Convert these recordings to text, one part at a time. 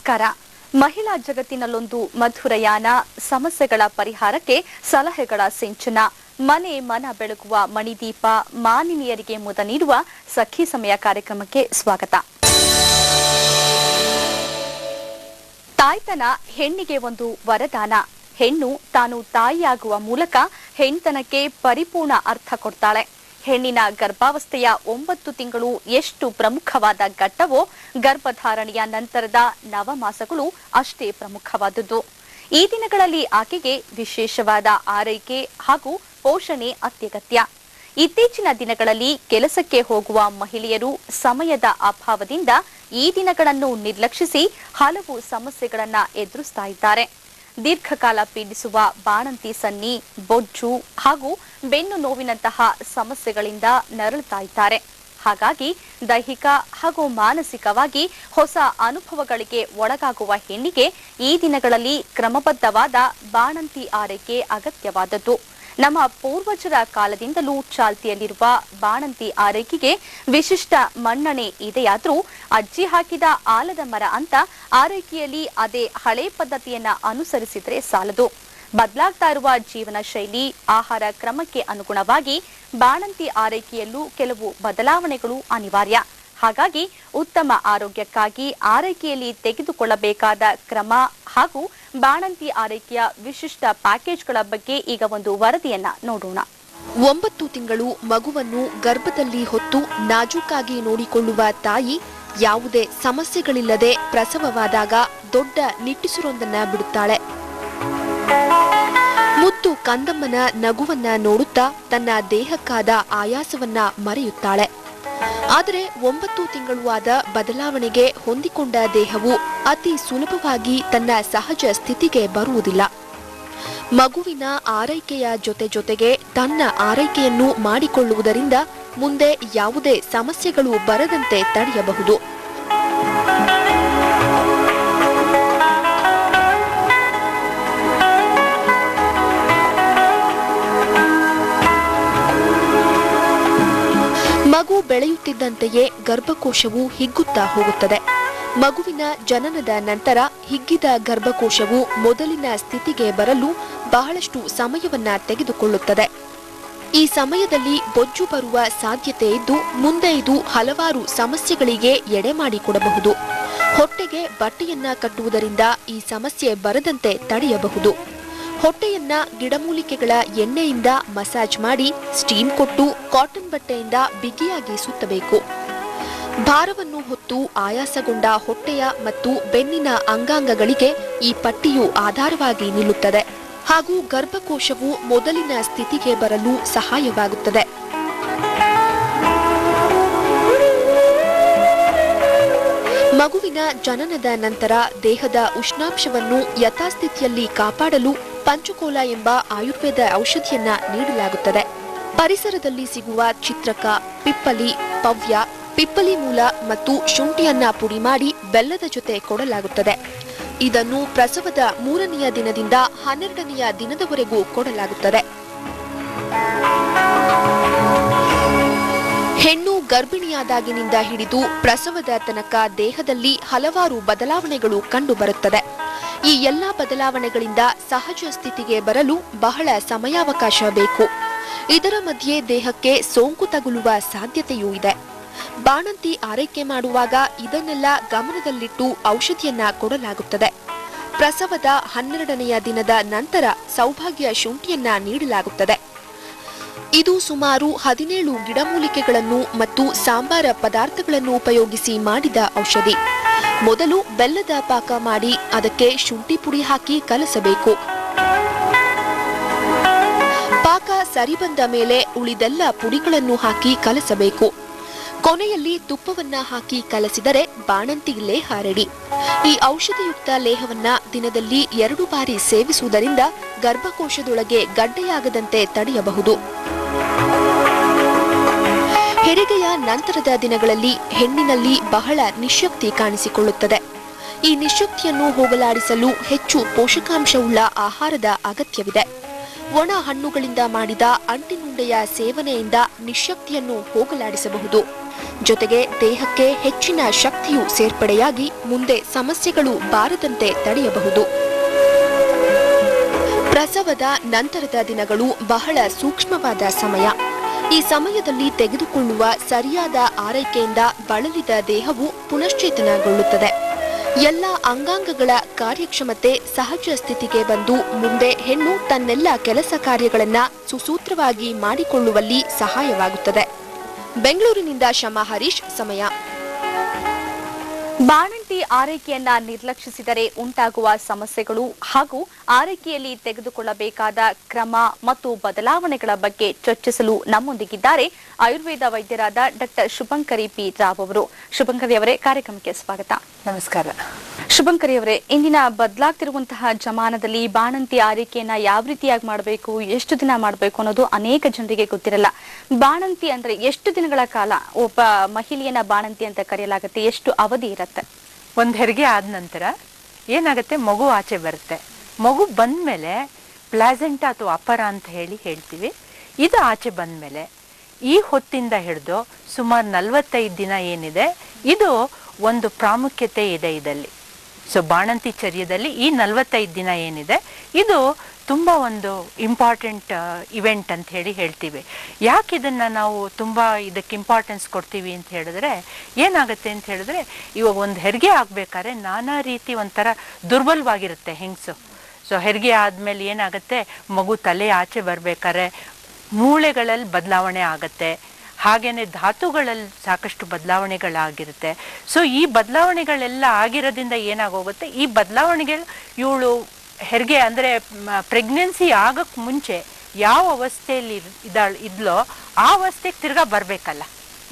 ನಮಸ್ಕಾರ. ಮಹಿಳಾ ಜಗತ್ತಿನಲ್ಲೊಂದು ಮಧುರಯಾನ, ಸಮಸ್ಯೆಗಳ ಪರಿಹಾರಕ್ಕೆ ಸಲಹೆಗಳ ಸಿಂಚನ, ಮನೆ ಮನ ಬೆಳಗುವ ಮಣಿದೀಪ, ಮಾನಿನಿಯರಿಗೆ ಮುದ ನೀಡುವ ಸಖಿ ಸಮಯ ಕಾರ್ಯಕ್ರಮಕ್ಕೆ ಸ್ವಾಗತ. ತಾಯ್ತನ ಹೆಣ್ಣಿಗೆ ಒಂದು ವರದಾನ. ಹೆಣ್ಣು ತಾನು ತಾಯಿಯಾಗುವ ಮೂಲಕ ಹೆಣ್ತನಕ್ಕೆ ಪರಿಪೂರ್ಣ ಅರ್ಥ ಕೊಡ್ತಾಳೆ. ಹೆಣ್ಣಿನ ಗರ್ಭಾವಸ್ಥೆಯ 9 ತಿಂಗಳು ಎಷ್ಟು ಪ್ರಮುಖವಾದ ಘಟ್ಟವೋ, ಗರ್ಭಧಾರಣೆಯ ನಂತರದ 9 ಮಾಸಗಳು ಅಷ್ಟೇ ಪ್ರಮುಖವಾದದ್ದು. ಈ ದಿನಗಳಲ್ಲಿ ಆಕೆಗೆ ವಿಶೇಷವಾದ ಆರೈಕೆ ಹಾಗೂ ಪೋಷಣೆ ಅತ್ಯಗತ್ಯ. ಇತ್ತೀಚಿನ ದಿನಗಳಲ್ಲಿ ಕೆಲಸಕ್ಕೆ ಹೋಗುವ ಮಹಿಳೆಯರು ಸಮಯದ ಅಭಾವದಿಂದ ಈ ದಿನಗಳನ್ನು ನಿರ್ಲಕ್ಷಿಸಿ ಹಲವು ಸಮಸ್ಯೆಗಳನ್ನು ಎದುರಿಸ್ತಾ ಇದ್ದಾರೆ. ದೀರ್ಘಕಾಲ ಪೀಡಿಸುವ ಬಾಣಂತಿ ಸನ್ನಿ, ಬೊಜ್ಜು ಹಾಗೂ ಬೆನ್ನು ನೋವಿನಂತಹ ಸಮಸ್ಯೆಗಳಿಂದ ನರಳುತ್ತಾ ಇದ್ದಾರೆ. ಹಾಗಾಗಿ ದೈಹಿಕ ಹಾಗೂ ಮಾನಸಿಕವಾಗಿ ಹೊಸ ಅನುಭವಗಳಿಗೆ ಒಳಗಾಗುವ ಹೆಣ್ಣಿಗೆ ಈ ದಿನಗಳಲ್ಲಿ ಕ್ರಮಬದ್ಧವಾದ ಬಾಣಂತಿ ಆರೈಕೆ ಅಗತ್ಯವಾದದ್ದು. ನಮ್ಮ ಪೂರ್ವಜರ ಕಾಲದಿಂದಲೂ ಚಾಲ್ತಿಯಲ್ಲಿರುವ ಬಾಣಂತಿ ಆರೈಕೆಗೆ ವಿಶಿಷ್ಟ ಮನ್ನಣೆ ಇದೆಯಾದರೂ ಅಜ್ಜಿ ಹಾಕಿದ ಆಲದ ಮರ ಅಂತ ಆರೈಕೆಯಲ್ಲಿ ಅದೇ ಹಳೆ ಪದ್ಧತಿಯನ್ನ ಅನುಸರಿಸಿದ್ರೆ ಸಾಲದು. ಬದಲಾಗ್ತಾ ಇರುವ ಜೀವನ ಶೈಲಿ, ಆಹಾರ ಕ್ರಮಕ್ಕೆ ಅನುಗುಣವಾಗಿ ಬಾಣಂತಿ ಆರೈಕೆಯಲ್ಲೂ ಕೆಲವು ಬದಲಾವಣೆಗಳು ಅನಿವಾರ್ಯ. ಹಾಗಾಗಿ ಉತ್ತಮ ಆರೋಗ್ಯಕ್ಕಾಗಿ ಆರೈಕೆಯಲ್ಲಿ ತೆಗೆದುಕೊಳ್ಳಬೇಕಾದ ಕ್ರಮ ಹಾಗೂ ಬಾಣಂತಿ ಆರೈಕೆಯ ವಿಶಿಷ್ಟ ಪ್ಯಾಕೇಜ್ಗಳ ಬಗ್ಗೆ ಈಗ ಒಂದು ವರದಿಯನ್ನ ನೋಡೋಣ. 9 ತಿಂಗಳು ಮಗುವನ್ನು ಗರ್ಭದಲ್ಲಿ ಹೊತ್ತು ನಾಜೂಕಾಗಿ ನೋಡಿಕೊಳ್ಳುವ ತಾಯಿ ಯಾವುದೇ ಸಮಸ್ಯೆಗಳಿಲ್ಲದೆ ಪ್ರಸವವಾದಾಗ ದೊಡ್ಡ ನಿಟ್ಟುಸಿರೊಂದನ್ನ ಬಿಡುತ್ತಾಳೆ. ಮುದ್ದು ಕಂದಮ್ಮನ ನಗುವನ್ನ ನೋಡುತ್ತಾ ತನ್ನ ದೇಹಕ್ಕಾದ ಆಯಾಸವನ್ನ ಮರೆಯುತ್ತಾಳೆ. ಆದರೆ 9 ತಿಂಗಳು ಆದ ಬದಲಾವಣೆಗೆ ಹೊಂದಿಕೊಂಡ ದೇಹವು ಅತಿ ಸುಲಭವಾಗಿ ತನ್ನ ಸಹಜ ಸ್ಥಿತಿಗೆ ಬರುವುದಿಲ್ಲ. ಮಗುವಿನ ಆರೈಕೆಯ ಜೊತೆಗೆ ತನ್ನ ಆರೈಕೆಯನ್ನು ಮಾಡಿಕೊಳ್ಳುವುದರಿಂದ ಮುಂದೆ ಯಾವುದೇ ಸಮಸ್ಯೆಗಳು ಬರದಂತೆ ತಡೆಯಬಹುದು. ಮಗು ಬೆಳೆಯುತ್ತಿದ್ದಂತೆಯೇ ಗರ್ಭಕೋಶವು ಹಿಗ್ಗುತ್ತಾ ಹೋಗುತ್ತದೆ. ಮಗುವಿನ ಜನನದ ನಂತರ ಹಿಗ್ಗಿದ ಗರ್ಭಕೋಶವು ಮೊದಲಿನ ಸ್ಥಿತಿಗೆ ಬರಲು ಬಹಳಷ್ಟು ಸಮಯವನ್ನ ತೆಗೆದುಕೊಳ್ಳುತ್ತದೆ. ಈ ಸಮಯದಲ್ಲಿ ಬೊಜ್ಜು ಬರುವ ಸಾಧ್ಯತೆ ಇದ್ದು ಮುಂದೆ ಇದು ಹಲವಾರು ಸಮಸ್ಯೆಗಳಿಗೆ ಎಡೆ ಮಾಡಿಕೊಡಬಹುದು. ಹೊಟ್ಟೆಗೆ ಬಟ್ಟೆಯನ್ನ ಕಟ್ಟುವುದರಿಂದ ಈ ಸಮಸ್ಯೆ ಬರದಂತೆ ತಡೆಯಬಹುದು. ಹೊಟ್ಟೆಯನ್ನ ಗಿಡಮೂಲಿಕೆಗಳ ಎಣ್ಣೆಯಿಂದ ಮಸಾಜ್ ಮಾಡಿ ಸ್ಟೀಮ್ ಕೊಟ್ಟು ಕಾಟನ್ ಬಟ್ಟೆಯಿಂದ ಬಿಗಿಯಾಗಿ ಸುತ್ತಬೇಕು. ಭಾರವನ್ನು ಹೊತ್ತು ಆಯಾಸಗೊಂಡ ಹೊಟ್ಟೆಯ ಮತ್ತು ಬೆನ್ನಿನ ಅಂಗಾಂಗಗಳಿಗೆ ಈ ಪಟ್ಟಿಯು ಆಧಾರವಾಗಿ ನಿಲ್ಲುತ್ತದೆ ಹಾಗೂ ಗರ್ಭಕೋಶವು ಮೊದಲಿನ ಸ್ಥಿತಿಗೆ ಬರಲು ಸಹಾಯವಾಗುತ್ತದೆ. ಮಗುವಿನ ಜನನದ ನಂತರ ದೇಹದ ಉಷ್ಣಾಂಶವನ್ನು ಯಥಾಸ್ಥಿತಿಯಲ್ಲಿ ಕಾಪಾಡಲು ಪಂಚಕೋಲ ಎಂಬ ಆಯುರ್ವೇದ ಔಷಧಿಯನ್ನ ನೀಡಲಾಗುತ್ತದೆ. ಪರಿಸರದಲ್ಲಿ ಸಿಗುವ ಚಿತ್ರಕ, ಪಿಪ್ಪಲಿ, ಪವ್ಯ, ಪಿಪ್ಪಲಿ ಮೂಲ ಮತ್ತು ಶುಂಠಿಯನ್ನ ಪುಡಿ ಮಾಡಿ ಬೆಲ್ಲದ ಜೊತೆ ಕೊಡಲಾಗುತ್ತದೆ. ಇದನ್ನು ಪ್ರಸವದ 3ನೆಯ ದಿನದಿಂದ 12ನೆಯ ದಿನದವರೆಗೂ ಕೊಡಲಾಗುತ್ತದೆ. ಹೆಣ್ಣು ಗರ್ಭಿಣಿಯಾದಾಗಿನಿಂದ ಹಿಡಿದು ಪ್ರಸವದ ತನಕ ದೇಹದಲ್ಲಿ ಹಲವಾರು ಬದಲಾವಣೆಗಳು ಕಂಡುಬರುತ್ತದೆ. ಈ ಎಲ್ಲಾ ಬದಲಾವಣೆಗಳಿಂದ ಸಹಜ ಸ್ಥಿತಿಗೆ ಬರಲು ಬಹಳ ಸಮಯಾವಕಾಶ ಬೇಕು. ಇದರ ಮಧ್ಯೆ ದೇಹಕ್ಕೆ ಸೋಂಕು ತಗುಲುವ ಸಾಧ್ಯತೆಯೂ ಇದೆ. ಬಾಣಂತಿ ಆರೈಕೆ ಮಾಡುವಾಗ ಇದನ್ನೆಲ್ಲ ಗಮನದಲ್ಲಿಟ್ಟು ಔಷಧಿಯನ್ನ ಕೊಡಲಾಗುತ್ತದೆ. ಪ್ರಸವದ 12ನೆಯ ದಿನದ ನಂತರ ಸೌಭಾಗ್ಯ ಶುಂಠಿಯನ್ನ ನೀಡಲಾಗುತ್ತದೆ. ಇದು ಸುಮಾರು 17 ಗಿಡಮೂಲಿಕೆಗಳನ್ನು ಮತ್ತು ಸಾಂಬಾರ ಪದಾರ್ಥಗಳನ್ನು ಉಪಯೋಗಿಸಿ ಮಾಡಿದ ಔಷಧಿ. ಮೊದಲು ಬೆಲ್ಲದ ಪಾಕ ಮಾಡಿ ಅದಕ್ಕೆ ಶುಂಠಿ ಪುಡಿ ಹಾಕಿ ಕಲಸಬೇಕು. ಪಾಕ ಸರಿ ಬಂದ ಮೇಲೆ ಉಳಿದೆಲ್ಲ ಪುಡಿಗಳನ್ನು ಹಾಕಿ ಕಲಸಬೇಕು. ಕೊನೆಯಲ್ಲಿ ತುಪ್ಪವನ್ನ ಹಾಕಿ ಕಲಸಿದರೆ ಬಾಣಂತಿ ಲೇಹ ರೆಡಿ. ಈ ಔಷಧಿಯುಕ್ತ ಲೇಹವನ್ನ ದಿನದಲ್ಲಿ 2 ಬಾರಿ ಸೇವಿಸುವುದರಿಂದ ಗರ್ಭಕೋಶದೊಳಗೆ ಗಡ್ಡೆಯಾಗದಂತೆ ತಡೆಯಬಹುದು. ಹೆರಿಗೆಯ ನಂತರದ ದಿನಗಳಲ್ಲಿ ಹೆಣ್ಣಿನಲ್ಲಿ ಬಹಳ ನಿಶ್ಶಕ್ತಿ ಕಾಣಿಸಿಕೊಳ್ಳುತ್ತದೆ. ಈ ನಿಶ್ಶಕ್ತಿಯನ್ನು ಹೋಗಲಾಡಿಸಲು ಹೆಚ್ಚು ಪೋಷಕಾಂಶವುಳ್ಳ ಆಹಾರದ ಅಗತ್ಯವಿದೆ. ಒಣ ಹಣ್ಣುಗಳಿಂದ ಮಾಡಿದ ಅಂಟಿನುಂಡೆಯ ಸೇವನೆಯಿಂದ ನಿಶ್ಶಕ್ತಿಯನ್ನು ಹೋಗಲಾಡಿಸಬಹುದು. ಜೊತೆಗೆ ದೇಹಕ್ಕೆ ಹೆಚ್ಚಿನ ಶಕ್ತಿಯು ಸೇರ್ಪಡೆಯಾಗಿ ಮುಂದೆ ಸಮಸ್ಯೆಗಳು ಬಾರದಂತೆ ತಡೆಯಬಹುದು. ಪ್ರಸವದ ನಂತರದ ದಿನಗಳು ಬಹಳ ಸೂಕ್ಷ್ಮವಾದ ಸಮಯ. ಈ ಸಮಯದಲ್ಲಿ ತೆಗೆದುಕೊಳ್ಳುವ ಸರಿಯಾದ ಆರೈಕೆಯಿಂದ ಬಳಲಿದ ದೇಹವು ಪುನಶ್ಚೇತನಗೊಳ್ಳುತ್ತದೆ. ಎಲ್ಲ ಅಂಗಾಂಗಗಳ ಕಾರ್ಯಕ್ಷಮತೆ ಸಹಜ ಸ್ಥಿತಿಗೆ ಬಂದು ಮುಂದೆ ಹೆಣ್ಣು ತನ್ನೆಲ್ಲ ಕೆಲಸ ಕಾರ್ಯಗಳನ್ನು ಸುಸೂತ್ರವಾಗಿ ಮಾಡಿಕೊಳ್ಳುವಲ್ಲಿ ಸಹಾಯವಾಗುತ್ತದೆ. ಬೆಂಗಳೂರಿನಿಂದ ಶಮಾ ಹರೀಶ್, ಸಮಯ. ಬಾಣಂತಿ ಆರೈಕೆಯನ್ನ ನಿರ್ಲಕ್ಷಿಸಿದರೆ ಉಂಟಾಗುವ ಸಮಸ್ಯೆಗಳು ಹಾಗೂ ಆರೈಕೆಯಲ್ಲಿ ತೆಗೆದುಕೊಳ್ಳಬೇಕಾದ ಕ್ರಮ ಮತ್ತು ಬದಲಾವಣೆಗಳ ಬಗ್ಗೆ ಚರ್ಚಿಸಲು ನಮ್ಮೊಂದಿಗಿದ್ದಾರೆ ಆಯುರ್ವೇದ ವೈದ್ಯರಾದ ಡಾಕ್ಟರ್ ಶುಭಂಕರಿ ಪಿ ರಾವ್ ಅವರು. ಶುಭಂಕರಿ ಅವರೇ, ಕಾರ್ಯಕ್ರಮಕ್ಕೆ ಸ್ವಾಗತ. ನಮಸ್ಕಾರ. ಶುಭಂಕರಿ ಅವರೇ, ಇಂದಿನ ಬದಲಾಗ್ತಿರುವಂತಹ ಜಮಾನದಲ್ಲಿ ಬಾಣಂತಿ ಆರೈಕೆಯನ್ನ ಯಾವ ರೀತಿಯಾಗಿ ಮಾಡಬೇಕು, ಎಷ್ಟು ದಿನ ಮಾಡಬೇಕು ಅನ್ನೋದು ಅನೇಕ ಜನರಿಗೆ ಗೊತ್ತಿರಲ್ಲ. ಬಾಣಂತಿ ಅಂದ್ರೆ ಎಷ್ಟು ದಿನಗಳ ಕಾಲ ಒಬ್ಬ ಮಹಿಳೆಯನ್ನ ಬಾಣಂತಿ ಅಂತ ಕರೆಯಲಾಗುತ್ತೆ, ಎಷ್ಟು ಅವಧಿ ಇರುತ್ತೆ? ಒಂದು ಹೆರಿಗೆ ಆದ ನಂತರ ಏನಾಗುತ್ತೆ, ಮಗು ಆಚೆ ಬರುತ್ತೆ. ಮಗು ಬಂದ್ಮೇಲೆ ಪ್ಲಾಸೆಂಟಾ ಅಥವಾ ಅಪರ ಅಂತ ಹೇಳ್ತೀವಿ. ಇದು ಆಚೆ ಬಂದ್ಮೇಲೆ ಈ ಹೊತ್ತಿಂದ ಹಿಡಿದು ಸುಮಾರು 45 ದಿನ ಏನಿದೆ, ಇದು ಒಂದು ಪ್ರಾಮುಖ್ಯತೆ ಇದೆ ಇದರಲ್ಲಿ. ಸೊ ಬಾಣಂತಿ ಚರ್ಯದಲ್ಲಿ ಈ 45 ದಿನ ಏನಿದೆ, ಇದು ತುಂಬ ಒಂದು ಇಂಪಾರ್ಟೆಂಟ್ ಇವೆಂಟ್ ಅಂತ ಹೇಳ್ತೀವಿ. ಯಾಕೆ ಇದನ್ನು ನಾವು ತುಂಬ ಇದಕ್ಕೆ ಇಂಪಾರ್ಟೆನ್ಸ್ ಕೊಡ್ತೀವಿ ಅಂತ ಹೇಳಿದ್ರೆ, ಏನಾಗುತ್ತೆ ಅಂತ ಹೇಳಿದ್ರೆ, ಇವಾಗ ಒಂದು ಹೆರಿಗೆ ಆಗಬೇಕಾದ್ರೆ ನಾನಾ ರೀತಿ ಒಂಥರ ದುರ್ಬಲವಾಗಿರುತ್ತೆ ಹೆಂಗಸು. ಸೊ ಹೆರಿಗೆ ಆದಮೇಲೆ ಏನಾಗುತ್ತೆ, ಮಗು ತಲೆ ಆಚೆ ಬರಬೇಕಾದ್ರೆ ಮೂಳೆಗಳಲ್ಲಿ ಬದಲಾವಣೆ ಆಗುತ್ತೆ, ಹಾಗೇನೆ ಧಾತುಗಳಲ್ಲಿ ಸಾಕಷ್ಟು ಬದಲಾವಣೆಗಳಾಗಿರುತ್ತೆ. ಸೊ ಈ ಬದಲಾವಣೆಗಳೆಲ್ಲ ಆಗಿರೋದ್ರಿಂದ ಏನಾಗೋಗುತ್ತೆ, ಈ ಬದಲಾವಣೆಗಳು ಇವಳು ಹೆರಿಗೆ ಅಂದರೆ ಪ್ರೆಗ್ನೆನ್ಸಿ ಆಗಕ್ಕೆ ಮುಂಚೆ ಯಾವ ಅವಸ್ಥೆಯಲ್ಲಿ ಇದ್ಲೋ ಆ ಅವಸ್ಥೆಗೆ ತಿರ್ಗಾ ಬರಬೇಕಲ್ಲ.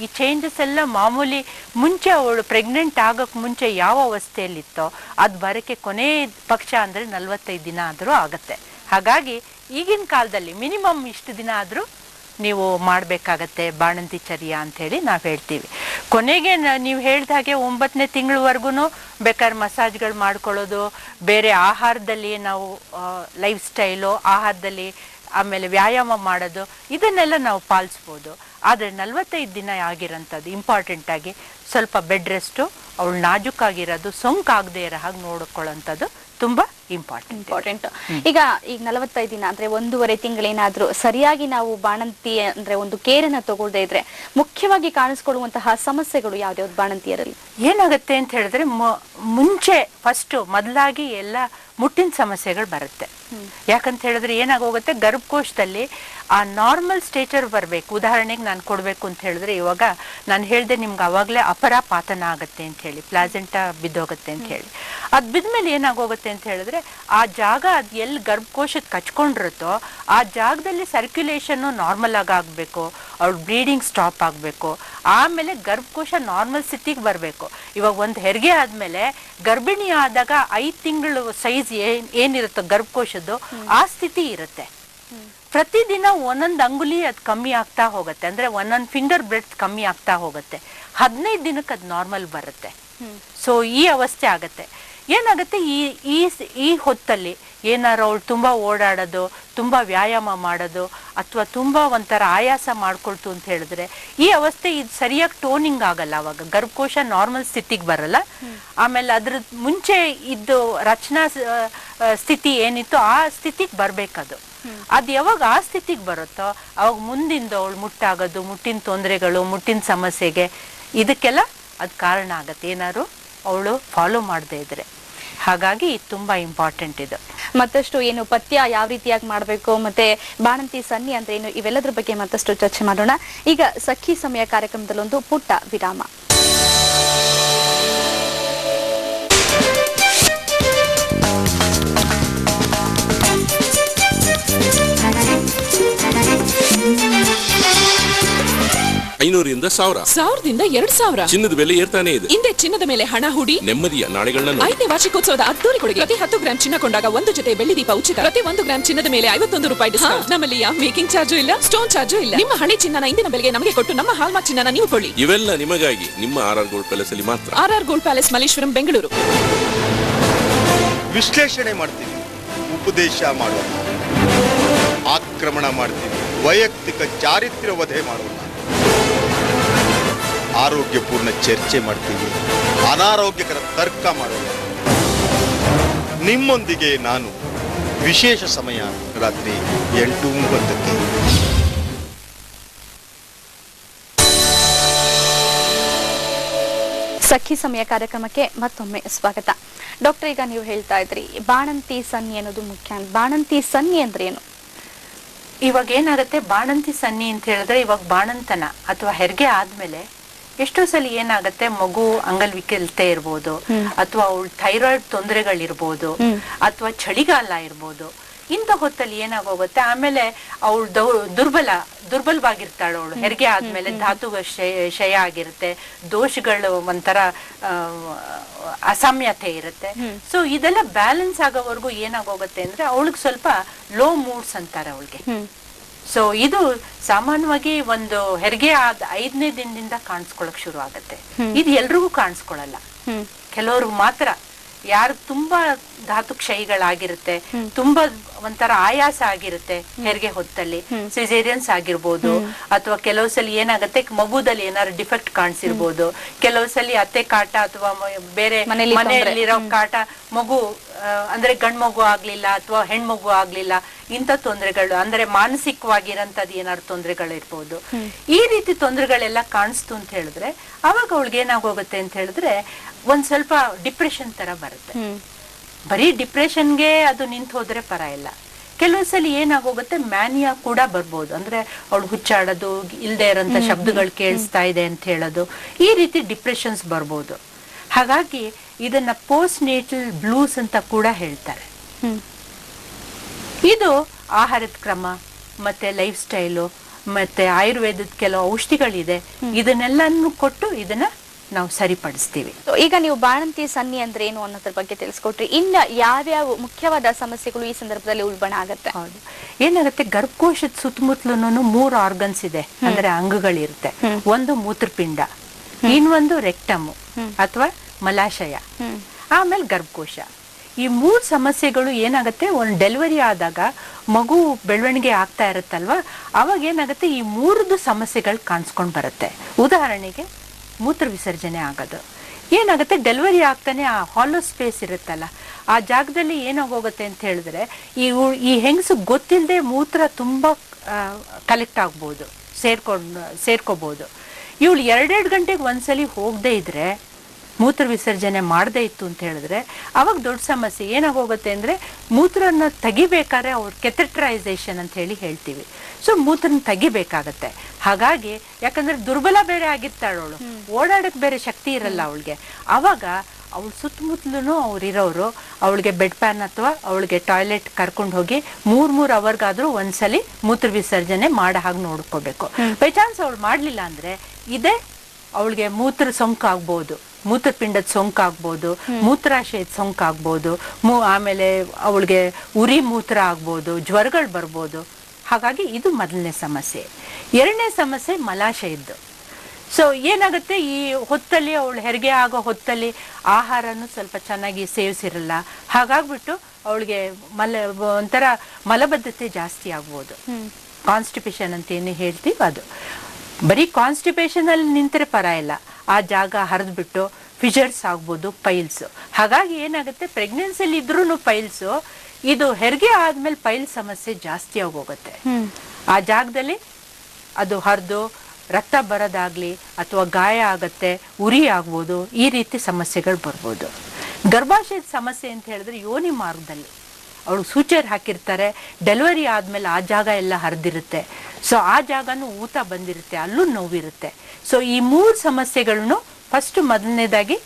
ಈ ಚೇಂಜಸ್ ಎಲ್ಲ ಮಾಮೂಲಿ ಮುಂಚೆ ಅವಳು ಪ್ರೆಗ್ನೆಂಟ್ ಆಗೋಕ್ಕೆ ಮುಂಚೆ ಯಾವ ಅವಸ್ಥೆಯಲ್ಲಿತ್ತೋ ಅದು ಬರೋಕ್ಕೆ ಕೊನೆ ಪಕ್ಷ ಅಂದರೆ 45 ದಿನ ಆದರೂ ಆಗುತ್ತೆ. ಹಾಗಾಗಿ ಈಗಿನ ಕಾಲದಲ್ಲಿ ಮಿನಿಮಮ್ ಇಷ್ಟು ದಿನ ಆದರೂ ನೀವು ಮಾಡಬೇಕಾಗತ್ತೆ ಬಾಣಂತಿ ಚರ್ಯ ಅಂಥೇಳಿ ನಾವು ಹೇಳ್ತೀವಿ. ಕೊನೆಗೆ ನೀವು ಹೇಳಿದ ಹಾಗೆ 9ನೇ ತಿಂಗಳವರೆಗೂ ಬೇಕಾದ್ರೆ ಮಸಾಜ್ಗಳು ಮಾಡ್ಕೊಳ್ಳೋದು, ಬೇರೆ ಆಹಾರದಲ್ಲಿ ನಾವು ಲೈಫ್ ಸ್ಟೈಲು, ಆಹಾರದಲ್ಲಿ ಆಮೇಲೆ ವ್ಯಾಯಾಮ ಮಾಡೋದು, ಇದನ್ನೆಲ್ಲ ನಾವು ಪಾಲಿಸ್ಬೋದು. ಆದರೆ 45 ದಿನ ಆಗಿರೋಂಥದ್ದು ಇಂಪಾರ್ಟೆಂಟಾಗಿ ಸ್ವಲ್ಪ ಬೆಡ್ ರೆಸ್ಟು, ಅವಳು ನಾಜೂಕಾಗಿರೋದು, ಸೋಂಕಾಗದೇ ಇರೋ ಹಾಗೆ ನೋಡ್ಕೊಳ್ಳೋಂಥದ್ದು ತುಂಬ ಇಂಪಾರ್ಟೆಂಟ್. ಈಗ 45 ದಿನ ಅಂದ್ರೆ 1.5 ತಿಂಗಳೇನಾದ್ರೂ ಸರಿಯಾಗಿ ನಾವು ಬಾಣಂತಿ ಅಂದ್ರೆ ಒಂದು ಕೇರನ್ನ ತಗೊಳ್ಳದೇ ಇದ್ರೆ ಮುಖ್ಯವಾಗಿ ಕಾಣಿಸ್ಕೊಳ್ಳುವಂತಹ ಸಮಸ್ಯೆಗಳು ಯಾವ್ಯಾವ್ದು ಬಾಣಂತಿಯರಲ್ಲಿ? ಏನಾಗುತ್ತೆ ಅಂತ ಹೇಳಿದ್ರೆ, ಮುಂಚೆ ಮೊದಲಾಗಿ ಎಲ್ಲ ಮುಟ್ಟಿನ ಸಮಸ್ಯೆಗಳು ಬರುತ್ತೆ. ಯಾಕಂತ ಹೇಳಿದ್ರೆ ಏನಾಗೋಗುತ್ತೆ, ಗರ್ಭಕೋಶದಲ್ಲಿ ಆ ನಾರ್ಮಲ್ ಸ್ಟೇಚರ್ ಬರಬೇಕು. ಉದಾಹರಣೆಗೆ ನಾನು ಕೊಡಬೇಕು ಅಂತ ಹೇಳಿದ್ರೆ, ಇವಾಗ ನಾನು ಹೇಳಿದೆ ನಿಮ್ಗೆ ಅವಾಗಲೇ ಅಪರ ಪಾತನ ಆಗುತ್ತೆ ಅಂತ ಹೇಳಿ, ಪ್ಲಾಸೆಂಟಾ ಬಿದ್ದೋಗುತ್ತೆ ಅಂತ ಹೇಳಿ. ಅದು ಬಿದ್ಮೇಲೆ ಏನಾಗೋಗುತ್ತೆ ಅಂತ ಹೇಳಿದ್ರೆ, ಆ ಜಾಗ ಅದು ಎಲ್ಲಿ ಗರ್ಭಕೋಶಕ್ಕೆ ಕಚ್ಕೊಂಡಿರುತ್ತೋ ಆ ಜಾಗದಲ್ಲಿ ಸರ್ಕ್ಯುಲೇಷನ್ನು ನಾರ್ಮಲ್ ಆಗಬೇಕು, ಅವ್ಳು ಬ್ಲೀಡಿಂಗ್ ಸ್ಟಾಪ್ ಆಗಬೇಕು, ಆಮೇಲೆ ಗರ್ಭಕೋಶ ನಾರ್ಮಲ್ ಸ್ಥಿತಿಗೆ ಬರಬೇಕು. ಇವಾಗ ಒಂದು ಹೆರಿಗೆ ಆದಮೇಲೆ ಗರ್ಭಿಣಿ ಆದಾಗ 5 ತಿಂಗಳು ಸೈಜ್ ಏನಿರುತ್ತೋ ಗರ್ಭಕೋಶದ್ದು ಆ ಸ್ಥಿತಿ ಇರುತ್ತೆ. ಪ್ರತಿದಿನ ಒಂದೊಂದು ಅಂಗುಲಿ ಅದು ಕಮ್ಮಿ ಆಗ್ತಾ ಹೋಗುತ್ತೆ, ಅಂದ್ರೆ ಒಂದೊಂದು ಫಿಂಗರ್ ಬ್ರೆಡ್ತ್ ಕಮ್ಮಿ ಆಗ್ತಾ ಹೋಗುತ್ತೆ. 15 ದಿನಕ್ಕೆ ಅದು ನಾರ್ಮಲ್ ಬರುತ್ತೆ. ಸೊ ಈ ಅವಸ್ಥೆ ಆಗತ್ತೆ. ಏನಾಗುತ್ತೆ, ಈ ಹೊತ್ತಲ್ಲಿ ಏನಾರು ಅವಳು ತುಂಬ ಓಡಾಡೋದು, ತುಂಬ ವ್ಯಾಯಾಮ ಮಾಡೋದು, ಅಥವಾ ತುಂಬ ಒಂಥರ ಆಯಾಸ ಮಾಡ್ಕೊಳ್ತು ಅಂತ ಹೇಳಿದ್ರೆ ಈ ಅವಸ್ಥೆ ಇದು ಸರಿಯಾಗಿ ಟೋನಿಂಗ್ ಆಗಲ್ಲ. ಅವಾಗ ಗರ್ಭಕೋಶ ನಾರ್ಮಲ್ ಸ್ಥಿತಿಗೆ ಬರಲ್ಲ. ಆಮೇಲೆ ಅದ್ರ ಮುಂಚೆ ಇದ್ದು ರಚನಾ ಸ್ಥಿತಿ ಏನಿತ್ತು ಆ ಸ್ಥಿತಿಗೆ ಬರ್ಬೇಕದು. ಅದು ಯಾವಾಗ ಆ ಸ್ಥಿತಿಗೆ ಬರುತ್ತೋ ಅವಾಗ ಮುಂದಿಂದ ಅವಳು ಮುಟ್ಟಾಗೋದು, ಮುಟ್ಟಿನ ತೊಂದರೆಗಳು, ಮುಟ್ಟಿನ ಸಮಸ್ಯೆಗೆ ಇದಕ್ಕೆಲ್ಲ ಅದು ಕಾರಣ ಆಗತ್ತೆ, ಏನಾದ್ರು ಅವಳು ಫಾಲೋ ಮಾಡದೇ ಇದ್ರೆ. ಹಾಗಾಗಿ ತುಂಬಾ ಇಂಪಾರ್ಟೆಂಟ್ ಇದು. ಮತ್ತಷ್ಟು ಏನು ಪಥ್ಯ ಯಾವ ರೀತಿಯಾಗಿ ಮಾಡಬೇಕು, ಮತ್ತೆ ಬಾಣಂತಿ ಸನ್ನಿ ಅಂದ್ರೆ ಏನು, ಇವೆಲ್ಲದ್ರ ಬಗ್ಗೆ ಮತ್ತಷ್ಟು ಚರ್ಚೆ ಮಾಡೋಣ. ಈಗ ಸಖಿ ಸಮಯ ಕಾರ್ಯಕ್ರಮದಲ್ಲೊಂದು ಪುಟ್ಟ ವಿರಾಮ. ಐನೂರಿಂದ 1000, 1000ದಿಂದ 2000 ಚಿನ್ನದ ಬೆಲೆ ಏರ್ತಾನೆ ಇದೆ. ಹಿಂದೆ ಚಿನ್ನದ ಮೇಲೆ ಹಣ ಹೂಡಿ ನೆಮ್ಮದಿಯ ನಾಳೆಗಳನ್ನ 5ನೇ ವಾರ್ಷಿಕೋತ್ಸವದ ಅದ್ದೂರಿ ಕೊಡುಗೆ. ಪ್ರತಿ 10 ಗ್ರಾಂ ಚಿನ್ನ ಕೊಂಡಾಗ 1 ಜೊತೆ ಬೆಳ್ಳಿ ದೀಪ ಉಚಿತ. ಪ್ರತಿ 1 ಗ್ರಾಂ ಚಿನ್ನದ ಮೇಲೆ 51 ರೂಪಾಯಿ ಡಿಸ್ಕೌಂಟ್. ನಮ್ಮಲ್ಲಿ ಯಾವ ಮೇಕಿಂಗ್ ಚಾರ್ಜು ಇಲ್ಲ, ಸ್ಟೋನ್ ಚಾರ್ಜು ಇಲ್ಲ. ನಿಮ್ಮ ಹಳೆ ಚಿನ್ನನ ಇಂದಿನ ಬೆಲೆಗೆ ನಮಗೆ ಕೊಟ್ಟು ನಮ್ಮ ಹಾಲ್ಮಾರ್ಕ್ ಚಿನ್ನನ ನೀವು ಕೊಳ್ಳಿ. ಇವೆಲ್ಲ ನಿಮಗಾಗಿ ನಿಮ್ಮ ಆರ್ಆರ್ ಗೋಲ್ಡ್ ಪ್ಯಾಲೇಸ್ ಅಲ್ಲಿ ಮಾತ್ರ. RR gold palace, Malleswaram, Bengaluru. ವಿಶ್ಲೇಷಣೆ ಮಾಡ್ತೀವಿ, ಉಪದೇಶ ಮಾಡೋಣ, ಆಕ್ರಮಣ ಮಾಡ್ತೀವಿ, ವೈಯಕ್ತಿಕ ಚಾರಿತ್ರ್ಯ ವಧೆ ಮಾಡೋಣ. ಆರೋಗ್ಯಪೂರ್ಣ ಚರ್ಚೆ ಮಾಡ್ತೀವಿ, ಅನಾರೋಗ್ಯಕರ ತರ್ಕ ಮಾಡೋಣ. ನಿಮ್ಮೊಂದಿಗೆ ನಾನು ವಿಶೇಷ ಸಮಯ ರಾತ್ರಿ 8:30ಕ್ಕೆ. ಸಖಿ ಸಮಯ ಕಾರ್ಯಕ್ರಮಕ್ಕೆ ಮತ್ತೊಮ್ಮೆ ಸ್ವಾಗತ. ಡಾಕ್ಟರ್, ಈಗ ನೀವು ಹೇಳ್ತಾ ಇದ್ರಿ ಬಾಣಂತಿ ಸನ್ನಿ ಅನ್ನೋದು ಮುಖ್ಯ. ಬಾಣಂತಿ ಸನ್ನಿ ಅಂದ್ರೆ ಏನು? ಇವಾಗ ಏನಾಗುತ್ತೆ, ಬಾಣಂತಿ ಸನ್ನಿ ಅಂತ ಹೇಳಿದ್ರೆ ಇವಾಗ ಬಾಣಂತನ ಅಥವಾ ಹೆರಿಗೆ ಆದ್ಮೇಲೆ ಎಷ್ಟೋ ಸಲ ಏನಾಗುತ್ತೆ, ಮಗು ಅಂಗವಿಕಲತೆ ಇರ್ಬೋದು, ಅಥವಾ ಅವಳು ಥೈರಾಯ್ಡ್ ತೊಂದರೆಗಳಿರ್ಬೋದು, ಅಥವಾ ಚಳಿಗಾಲ ಇರ್ಬೋದು. ಇಂಥ ಹೊತ್ತಲ್ಲಿ ಏನಾಗೋಗುತ್ತೆ, ಆಮೇಲೆ ಅವಳು ದುರ್ಬಲವಾಗಿರ್ತಾಳೆ. ಅವಳು ಹೆರಿಗೆ ಆದ್ಮೇಲೆ ಧಾತುಗ ಕ್ಷಯ ಆಗಿರುತ್ತೆ, ದೋಷಗಳು ಒಂಥರ ಅಸಾಮ್ಯತೆ ಇರುತ್ತೆ. ಸೊ ಇದೆಲ್ಲ ಬ್ಯಾಲೆನ್ಸ್ ಆಗೋವರೆಗೂ ಏನಾಗೋಗುತ್ತೆ ಅಂದ್ರೆ ಅವಳಿಗೆ ಸ್ವಲ್ಪ ಲೋ ಮೂಡ್ಸ್ ಅಂತಾರೆ ಅವಳಿಗೆ. ಸೊ ಇದು ಸಾಮಾನ್ಯವಾಗಿ ಒಂದು ಹೆರಿಗೆ ಆದ 5ನೇ ದಿನದಿಂದ ಕಾಣಿಸ್ಕೊಳಕ್ ಶುರು ಆಗತ್ತೆ. ಇದು ಎಲ್ರಿಗೂ ಕಾಣಿಸ್ಕೊಳಲ್ಲ, ಕೆಲವ್ರಿಗೆ ಮಾತ್ರ. ಯಾರು ತುಂಬಾ ಧಾತು ಕ್ಷಯಗಳಾಗಿರುತ್ತೆ, ತುಂಬಾ ಒಂಥರ ಆಯಾಸ ಆಗಿರುತ್ತೆ ಹೆರಿಗೆ ಹೊತ್ತಲ್ಲಿ, ಸಿಸೇರಿಯನ್ಸ್ ಆಗಿರ್ಬೋದು, ಅಥವಾ ಕೆಲವು ಸಲ ಏನಾಗುತ್ತೆ ಮಗುದಲ್ಲಿ ಏನಾದ್ರು ಡಿಫೆಕ್ಟ್ ಕಾಣಿಸಿರ್ಬೋದು, ಕೆಲವು ಸಲ ಅತ್ತೆ ಕಾಟ ಅಥವಾ ಬೇರೆ ಮನೆಯಲ್ಲಿರೋ ಕಾಟ, ಮಗು ಅಂದ್ರೆ ಗಂಡ್ ಮಗು ಆಗ್ಲಿಲ್ಲ ಅಥವಾ ಹೆಣ್ಮಗು ಆಗ್ಲಿಲ್ಲ, ಇಂಥ ತೊಂದರೆಗಳು ಅಂದ್ರೆ ಮಾನಸಿಕವಾಗಿರಂತದ್ ಏನಾದ್ರು ತೊಂದರೆಗಳು ಇರ್ಬೋದು. ಈ ರೀತಿ ತೊಂದರೆಗಳೆಲ್ಲ ಕಾಣಿಸ್ತು ಅಂತ ಹೇಳಿದ್ರೆ ಅವಾಗ ಅವಳಿಗೆ ಏನಾಗೋಗುತ್ತೆ ಅಂತ ಹೇಳಿದ್ರೆ ಒಂದ್ ಸ್ವಲ್ಪ ಡಿಪ್ರೆಷನ್ ತರ ಬರುತ್ತೆ. ಬರೀ ಡಿಪ್ರೆಷನ್ಗೆ ಅದು ನಿಂತು ಹೋದ್ರೆ ಪರ ಇಲ್ಲ. ಕೆಲವು ಸಲ ಏನಾಗೋಗುತ್ತೆ ಮ್ಯಾನಿಯಾ ಕೂಡ ಬರ್ಬೋದು, ಅಂದ್ರೆ ಅವಳು ಹುಚ್ಚಾಡೋದು, ಇಲ್ದೇ ಇರೋಂಥ ಶಬ್ದಗಳು ಕೇಳಿಸ್ತಾ ಇದೆ ಅಂತ ಹೇಳೋದು, ಈ ರೀತಿ ಡಿಪ್ರೆಷನ್ಸ್ ಬರ್ಬೋದು. ಹಾಗಾಗಿ ಇದನ್ನ ಪೋಸ್ಟ್ ನೇಟಲ್ ಬ್ಲೂಸ್ ಅಂತ ಕೂಡ ಹೇಳ್ತಾರೆ. ಇದು ಆಹಾರದ ಕ್ರಮ ಮತ್ತೆ ಲೈಫ್ ಸ್ಟೈಲು ಮತ್ತೆ ಆಯುರ್ವೇದದ ಕೆಲವು ಔಷಧಿಗಳಿದೆ, ಇದನ್ನೆಲ್ಲನ್ನು ಕೊಟ್ಟು ಇದನ್ನ ನಾವು ಸರಿಪಡಿಸ್ತೀವಿ. ಈಗ ನೀವು ಬಾಣಂತಿ ಸನ್ನಿ ಅಂದ್ರೆ ಏನು ಅನ್ನೋದ್ರ ಬಗ್ಗೆ ತಿಳಿಸ್ಕೊಟ್ರಿ. ಇನ್ನ ಯಾವ್ಯಾವ ಮುಖ್ಯವಾದ ಸಮಸ್ಯೆಗಳು ಈ ಸಂದರ್ಭದಲ್ಲಿ ಉಲ್ಬಣ ಆಗತ್ತೆ? ಹೌದು, ಏನಾಗುತ್ತೆ, ಗರ್ಭಕೋಶದ ಸುತ್ತಮುತ್ತಲೂ 3 ಆರ್ಗನ್ಸ್ ಇದೆ, ಅಂದ್ರೆ ಅಂಗಗಳಿರುತ್ತೆ. ಒಂದು ಮೂತ್ರಪಿಂಡ, ಇನ್ನೊಂದು ರೆಕ್ಟಮ್ ಅಥವಾ ಮಲಾಶಯ, ಆಮೇಲೆ ಗರ್ಭಕೋಶ. ಈ 3 ಸಮಸ್ಯೆಗಳು ಏನಾಗುತ್ತೆ, ಒಂದು ಡೆಲಿವರಿ ಆದಾಗ ಮಗು ಬೆಳವಣಿಗೆ ಆಗ್ತಾ ಇರುತ್ತಲ್ವಾ, ಅವಾಗ ಏನಾಗುತ್ತೆ ಈ 3 ಸಮಸ್ಯೆಗಳು ಕಾಣಿಸ್ಕೊಂಡ್ ಬರುತ್ತೆ. ಉದಾಹರಣೆಗೆ ಮೂತ್ರ ವಿಸರ್ಜನೆ ಆಗೋದು. ಏನಾಗುತ್ತೆ, ಡೆಲಿವರಿ ಆಗ್ತಾನೆ ಆ ಹಾಲೋ ಸ್ಪೇಸ್ ಇರುತ್ತಲ್ಲ, ಆ ಜಾಗದಲ್ಲಿ ಏನಾಗೋಗುತ್ತೆ ಅಂತ ಹೇಳಿದ್ರೆ ಈ ಹೆಂಗಸು ಗೊತ್ತಿಲ್ಲದೆ ಮೂತ್ರ ತುಂಬಾ ಕಲೆಕ್ಟ್ ಆಗ್ಬೋದು, ಸೇರ್ಕೋಬಹುದು. ಇವಳು 2 ಗಂಟೆಗೆ ಒಂದ್ಸಲಿ ಹೋಗದೆ ಇದ್ರೆ, ಮೂತ್ರ ವಿಸರ್ಜನೆ ಮಾಡದೇ ಇತ್ತು ಅಂತ ಹೇಳಿದ್ರೆ ಅವಾಗ ದೊಡ್ಡ ಸಮಸ್ಯೆ ಏನಾಗೋಗುತ್ತೆ ಅಂದ್ರೆ ಮೂತ್ರನ ತೆಗಿಬೇಕಾದ್ರೆ ಅವ್ರು ಕೆಥೆಟ್ರೈಸೇಷನ್ ಅಂತ ಹೇಳ್ತೀವಿ. ಸೊ ಮೂತ್ರನ ತೆಗಿಬೇಕಾಗತ್ತೆ. ಹಾಗಾಗಿ ಯಾಕಂದ್ರೆ ದುರ್ಬಲ ಬೇರೆ ಆಗಿರ್ತಾಳೆ ಅವಳು, ಓಡಾಡಕ್ ಬೇರೆ ಶಕ್ತಿ ಇರಲ್ಲ ಅವಳಿಗೆ. ಅವಾಗ ಅವಳು ಸುತ್ತಮುತ್ತಲೂ ಅವ್ರಿರೋರು ಅವಳಿಗೆ ಬೆಡ್ ಪ್ಯಾನ್ ಅಥವಾ ಅವಳಿಗೆ ಟಾಯ್ಲೆಟ್ ಕರ್ಕೊಂಡು ಹೋಗಿ 3 ಅವರ್ಗಾದ್ರೂ ಒಂದ್ಸಲಿ ಮೂತ್ರ ವಿಸರ್ಜನೆ ಮಾಡೋ ಹಾಗೆ ನೋಡ್ಕೋಬೇಕು. ಬೈ ಚಾನ್ಸ್ ಅವಳು ಮಾಡ್ಲಿಲ್ಲ ಅಂದ್ರೆ ಇದೇ ಅವಳಿಗೆ ಮೂತ್ರ ಸೋಂಕು ಆಗ್ಬೋದು, ಮೂತ್ರಪಿಂಡದ ಸೋಂಕು ಆಗ್ಬೋದು, ಮೂತ್ರಾಶಯದ ಸೋಂಕು ಆಗ್ಬೋದು, ಆಮೇಲೆ ಅವಳಿಗೆ ಉರಿ ಮೂತ್ರ ಆಗ್ಬೋದು, ಜ್ವರಗಳು ಬರ್ಬೋದು. ಹಾಗಾಗಿ ಇದು ಮೊದಲನೇ ಸಮಸ್ಯೆ. 2ನೇ ಸಮಸ್ಯೆ ಮಲಾಶಯದ್ದು. ಸೊ ಏನಾಗುತ್ತೆ, ಈ ಹೊತ್ತಲ್ಲಿ ಅವಳು ಹೆರಿಗೆ ಆಗೋ ಹೊತ್ತಲ್ಲಿ ಆಹಾರನು ಸ್ವಲ್ಪ ಚೆನ್ನಾಗಿ ಸೇವಿಸಿರಲ್ಲ, ಹಾಗಾಗ್ಬಿಟ್ಟು ಅವಳಿಗೆ ಒಂಥರ ಮಲಬದ್ಧತೆ ಜಾಸ್ತಿ ಆಗ್ಬೋದು. ಕಾನ್ಸ್ಟಿಪೇಷನ್ ಅಂತ ಏನು ಹೇಳ್ತೀವಿ ಅದು. ಬರೀ ಕಾನ್ಸ್ಟಿಪೇಷನ್ ಅಲ್ಲಿ ನಿಂತರೆ ಪರ ಇಲ್ಲ, ಆ ಜಾಗ ಹರಿದ್ಬಿಟ್ಟು ಫಿಜರ್ಸ್ ಆಗ್ಬೋದು, ಪೈಲ್ಸ್. ಹಾಗಾಗಿ ಏನಾಗುತ್ತೆ, ಪ್ರೆಗ್ನೆನ್ಸಿಲಿ ಇದ್ರೂ ಪೈಲ್ಸು, ಇದು ಹೆರಿಗೆ ಆದ್ಮೇಲೆ ಪೈಲ್ ಸಮಸ್ಯೆ ಜಾಸ್ತಿ ಆಗೋಗುತ್ತೆ. ಆ ಜಾಗದಲ್ಲಿ ಅದು ಹರಿದು ರಕ್ತ ಬರೋದಾಗ್ಲಿ ಅಥವಾ ಗಾಯ ಆಗತ್ತೆ, ಉರಿ ಆಗ್ಬೋದು, ಈ ರೀತಿ ಸಮಸ್ಯೆಗಳು ಬರ್ಬೋದು. ಗರ್ಭಾಶಯದ ಸಮಸ್ಯೆ ಅಂತ ಹೇಳಿದ್ರೆ ಯೋನಿ ಮಾರ್ಗದಲ್ಲಿ ಅವಳು ಸೂಚರ್ ಹಾಕಿರ್ತಾರೆ, ಡೆಲಿವರಿ ಆದ್ಮೇಲೆ ಆ ಜಾಗ ಎಲ್ಲ ಹರಿದಿರುತ್ತೆ. ಸೊ ಆ ಜಾಗನೂ ಊತ ಬಂದಿರುತ್ತೆ, ಅಲ್ಲೂ ನೋವಿರುತ್ತೆ. ಸೊ ಈ 3 ಸಮಸ್ಯೆಗಳನ್ನು ಫಸ್ಟ್ ಮೊದಲನೇದಾಗಿ